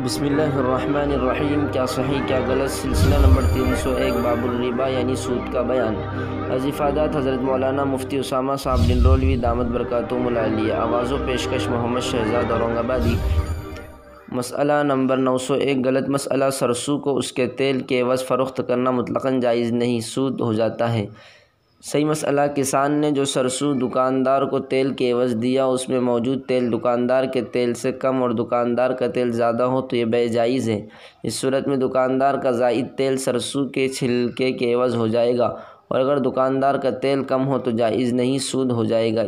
بسم اللہ الرحمن الرحیم۔ کیا صحیح کیا غلط، سلسلہ نمبر 301، باب الربا یعنی سود کا بیان۔ از افادات حضرت مولانا مفتی اسامہ صاحب ڈنڈرولوی دامت برکاتہم العالیہ۔ آواز و پیشکش محمد شہزاد اورنگ آبادی۔ مسئلہ نمبر 901، غلط مسئلہ۔ سرسوں کو اس کے تیل کے عوض فروخت کرنا مطلقاً جائز نہیں، سود ہو جاتا ہے۔ صحیح مسئلہ، کسان نے جو سرسوں دکاندار کو تیل کے عوض دیا، اس میں موجود تیل دکاندار کے تیل سے کم اور دکاندار کا تیل زیادہ ہو تو یہ بیع جائز ہے۔ اس صورت میں دکاندار کا زائد تیل سرسوں کے چھلکے کے عوض ہو جائے گا، اور اگر دکاندار کا تیل کم ہو تو جائز نہیں، سود ہو جائے گا۔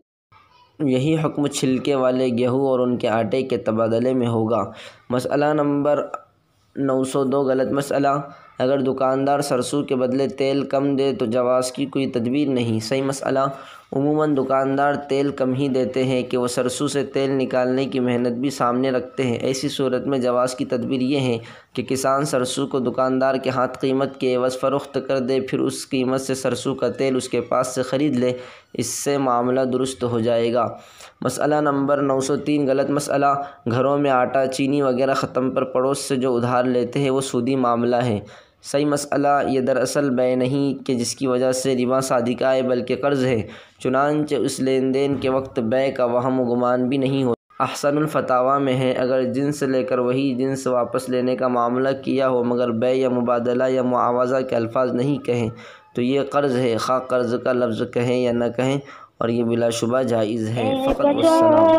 یہی حکم چھلکے والے گیہوں اور ان کے آٹے کے تبادلے میں ہوگا۔ مسئلہ نمبر 902، غلط مسئلہ۔ اگر دکاندار سرسوں کے بدلے تیل کم دے تو جواز کی کوئی تدبیر نہیں۔ صحیح مسئلہ، عموماً دکاندار تیل کم ہی دیتے ہیں کہ وہ سرسوں سے تیل نکالنے کی محنت بھی سامنے رکھتے ہیں۔ ایسی صورت میں جواز کی تدبیر یہ ہے کہ کسان سرسوں کو دکاندار کے ہاتھ قیمت کے عوض فروخت کر دے، پھر اس قیمت سے سرسوں کا تیل اس کے پاس سے خرید لے، اس سے معاملہ درست ہو جائے گا۔ مسئلہ نمبر 903، غلط مسئلہ۔ گھروں میں آٹا، چینی وغیرہ ختم پر پڑوس سے جو ادھار لیتے ہیں وہ سودی معاملہ ہے۔ صحیح مسئلہ، یہ دراصل بیع نہیں کہ جس کی وجہ سے ربا صادقہ ہے، بلکہ قرض ہے، چنانچہ اس لین دین کے وقت بیع کا وہم و گمان بھی نہیں ہوتا۔ احسن الفتاویٰ میں ہے، اگر جنس لے کر وہی جنس واپس لینے کا معاملہ کیا ہو مگر بیع یا مبادلہ یا معاوضہ کے الفاظ نہیں کہیں تو یہ قرض ہے، خواہ قرض کا لفظ کہیں یا نہ کہیں، اور یہ بلا شبہ جائز ہے۔ فقط والسلام۔